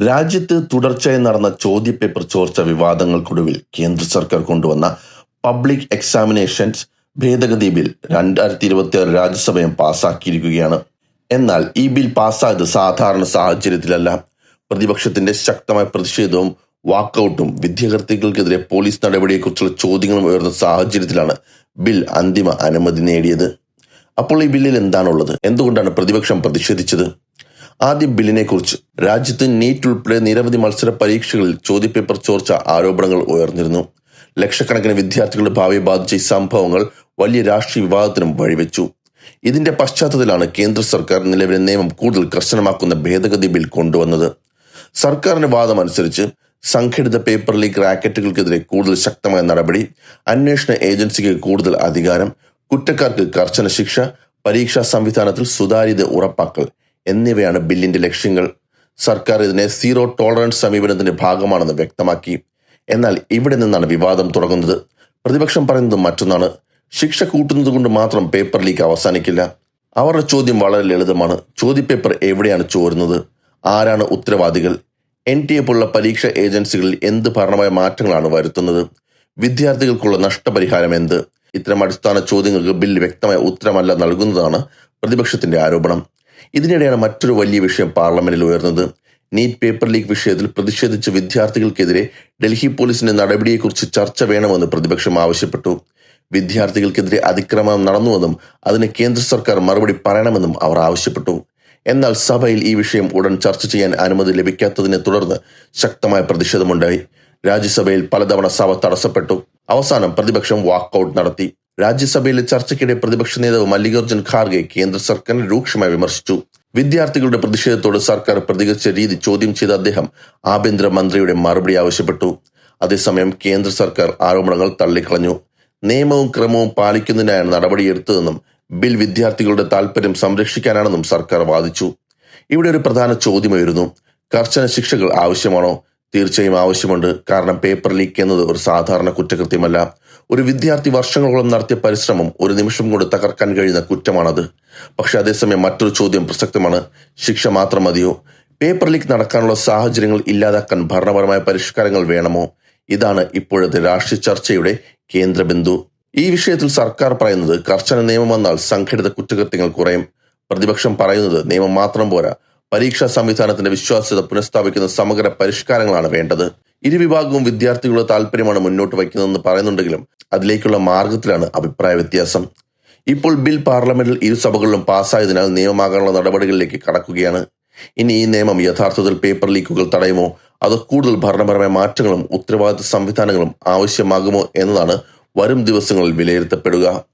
രാജ്യത്ത് തുടർച്ചയായി നടന്ന ചോദ്യപേപ്പർ ചോർച്ച വിവാദങ്ങൾക്കൊടുവിൽ കേന്ദ്ര സർക്കാർ കൊണ്ടുവന്ന പബ്ലിക് എക്സാമിനേഷൻസ് ഭേദഗതി ബിൽ 2026 രാജ്യസഭയും പാസാക്കിയിരിക്കുകയാണ്. എന്നാൽ ഈ ബിൽ പാസ്സായത് സാധാരണ സാഹചര്യത്തിലല്ല. പ്രതിപക്ഷത്തിന്റെ ശക്തമായ പ്രതിഷേധവും വാക്കൌട്ടും വിദ്യാർത്ഥികൾക്കെതിരെ പോലീസ് നടപടിയെക്കുറിച്ചുള്ള ചോദ്യങ്ങളും ഉയർന്ന സാഹചര്യത്തിലാണ് ബിൽ അന്തിമ അനുമതി നേടിയത്. അപ്പോൾ ഈ ബില്ലിൽ എന്താണുള്ളത്? എന്തുകൊണ്ടാണ് പ്രതിപക്ഷം പ്രതിഷേധിച്ചത്? ആദ്യം ബില്ലിനെ കുറിച്ച്. രാജ്യത്ത് നീറ്റ് ഉൾപ്പെടെ നിരവധി മത്സര പരീക്ഷകളിൽ ചോദ്യപേപ്പർ ചോർച്ച ആരോപണങ്ങൾ ഉയർന്നിരുന്നു. ലക്ഷക്കണക്കിന് വിദ്യാർത്ഥികളുടെ ഭാവിയെ ബാധിച്ച ഈ സംഭവങ്ങൾ വലിയ രാഷ്ട്രീയ വിവാദത്തിനും വഴിവെച്ചു. ഇതിന്റെ പശ്ചാത്തലത്തിലാണ് കേന്ദ്ര സർക്കാർ നിലവിലെ നിയമം കൂടുതൽ കർശനമാക്കുന്ന ഭേദഗതി ബിൽ കൊണ്ടുവന്നത്. സർക്കാരിന്റെ വാദം അനുസരിച്ച് സംഘടിത പേപ്പർ ലീക്ക് റാക്കറ്റുകൾക്കെതിരെ കൂടുതൽ ശക്തമായ നടപടി, അന്വേഷണ ഏജൻസിക്ക് കൂടുതൽ അധികാരം, കുറ്റക്കാർക്ക് കർശന ശിക്ഷ, പരീക്ഷാ സംവിധാനത്തിൽ സുതാര്യത ഉറപ്പാക്കൽ എന്നിവയാണ് ബില്ലിന്റെ ലക്ഷ്യങ്ങൾ. സർക്കാർ ഇതിനെ സീറോ ടോളറൻസ് സമീപനത്തിന്റെ ഭാഗമാണെന്ന് വ്യക്തമാക്കി. എന്നാൽ ഇവിടെ നിന്നാണ് വിവാദം തുടങ്ങുന്നത്. പ്രതിപക്ഷം പറയുന്നത് മറ്റൊന്നാണ്. ശിക്ഷ കൂട്ടുന്നത് കൊണ്ട് മാത്രം പേപ്പർ ലീക്ക് അവസാനിക്കില്ല. അവരുടെ ചോദ്യം വളരെ ലളിതമാണ്. ചോദ്യപേപ്പർ എവിടെയാണ് ചോരുന്നത്? ആരാണ് ഉത്തരവാദികൾ? NTA പോലുള്ള പരീക്ഷാ ഏജൻസികളിൽ എന്ത് ഭരണമായ മാറ്റങ്ങളാണ് വരുത്തുന്നത്? വിദ്യാർത്ഥികൾക്കുള്ള നഷ്ടപരിഹാരം എന്ത്? ഇത്തരം അടിസ്ഥാന ചോദ്യങ്ങൾക്ക് ബിൽ വ്യക്തമായ ഉത്തരമല്ല നൽകുന്നതാണ് പ്രതിപക്ഷത്തിന്റെ ആരോപണം. ഇതിനിടെയാണ് മറ്റൊരു വലിയ വിഷയം പാർലമെന്റിൽ ഉയർന്നത്. നീറ്റ് പേപ്പർ ലീക്ക് വിഷയത്തിൽ പ്രതിഷേധിച്ച വിദ്യാർത്ഥികൾക്കെതിരെ ഡൽഹി പോലീസിന്റെ നടപടിയെക്കുറിച്ച് ചർച്ച വേണമെന്ന് പ്രതിപക്ഷം ആവശ്യപ്പെട്ടു. വിദ്യാർത്ഥികൾക്കെതിരെ അതിക്രമം നടന്നുവെന്നും അതിന് കേന്ദ്ര സർക്കാർ മറുപടി പറയണമെന്നും അവർ ആവശ്യപ്പെട്ടു. എന്നാൽ സഭയിൽ ഈ വിഷയം ഉടൻ ചർച്ച ചെയ്യാൻ അനുമതി ലഭിക്കാത്തതിനെ തുടർന്ന് ശക്തമായ പ്രതിഷേധമുണ്ടായി. രാജ്യസഭയിൽ പലതവണ സഭ തടസ്സപ്പെട്ടു. അവസാനം പ്രതിപക്ഷം വാക്കൌട്ട് നടത്തി. രാജ്യസഭയിലെ ചർച്ചയ്ക്കിടെ പ്രതിപക്ഷ നേതാവ് മല്ലികാർജ്ജുൻ ഖാർഗെ കേന്ദ്ര സർക്കാരിനെ രൂക്ഷമായി വിമർശിച്ചു. വിദ്യാർത്ഥികളുടെ പ്രതിഷേധത്തോട് സർക്കാർ പ്രതികരിച്ച രീതി ചോദ്യം ചെയ്ത അദ്ദേഹം ആഭ്യന്തര മന്ത്രിയുടെ മറുപടി ആവശ്യപ്പെട്ടു. അതേസമയം കേന്ദ്ര സർക്കാർ ആരോപണങ്ങൾ തള്ളിക്കളഞ്ഞു. നിയമവും ക്രമവും പാലിക്കുന്നതിനായാണ് നടപടിയെടുത്തതെന്നും ബിൽ വിദ്യാർത്ഥികളുടെ താൽപര്യം സംരക്ഷിക്കാനാണെന്നും സർക്കാർ വാദിച്ചു. ഇവിടെ ഒരു പ്രധാന ചോദ്യമായിരുന്നു, കർശന ശിക്ഷകൾ ആവശ്യമാണോ? തീർച്ചയായും ആവശ്യമുണ്ട്. കാരണം പേപ്പർ ലീക്ക് എന്നത് ഒരു സാധാരണ കുറ്റകൃത്യമല്ല. ഒരു വിദ്യാർത്ഥി വർഷങ്ങളോളം നടത്തിയ പരിശ്രമം ഒരു നിമിഷം കൊണ്ട് തകർക്കാൻ കഴിയുന്ന കുറ്റമാണത്. പക്ഷെ അതേസമയം മറ്റൊരു ചോദ്യം പ്രസക്തമാണ്. ശിക്ഷ മാത്രം മതിയോ? പേപ്പർ ലീക്ക് നടക്കാനുള്ള സാഹചര്യങ്ങൾ ഇല്ലാതാക്കാൻ ഭരണപരമായ പരിഷ്കാരങ്ങൾ വേണമോ? ഇതാണ് ഇപ്പോഴത്തെ രാഷ്ട്രീയ ചർച്ചയുടെ കേന്ദ്രബിന്ദു. ഈ വിഷയത്തിൽ സർക്കാർ പറയുന്നത് കർശന നിയമം വന്നാൽ സംഘടിത കുറ്റകൃത്യങ്ങൾ കുറയും. പ്രതിപക്ഷം പറയുന്നത് നിയമം മാത്രം പോരാ, പരീക്ഷാ സംവിധാനത്തിന്റെ വിശ്വാസ്യത പുനഃസ്ഥാപിക്കുന്ന സമഗ്ര പരിഷ്കാരങ്ങളാണ് വേണ്ടത്. ഇരുവിഭാഗവും വിദ്യാർത്ഥികളുടെ താല്പര്യമാണ് മുന്നോട്ട് വയ്ക്കുന്നതെന്ന് പറയുന്നുണ്ടെങ്കിലും അതിലേക്കുള്ള മാർഗത്തിലാണ് അഭിപ്രായ വ്യത്യാസം. ഇപ്പോൾ ബിൽ പാർലമെന്റിൽ ഇരുസഭകളിലും പാസ്സായതിനാൽ നിയമമാകാനുള്ള നടപടികളിലേക്ക് കടക്കുകയാണ്. ഇനി ഈ നിയമം യഥാർത്ഥത്തിൽ പേപ്പർ ലീക്കുകൾ തടയുമോ, അതോ കൂടുതൽ ഭരണപരമായ മാറ്റങ്ങളും ഉത്തരവാദിത്ത സംവിധാനങ്ങളും ആവശ്യമാകുമോ എന്നതാണ് വരും ദിവസങ്ങളിൽ വിലയിരുത്തപ്പെടുക.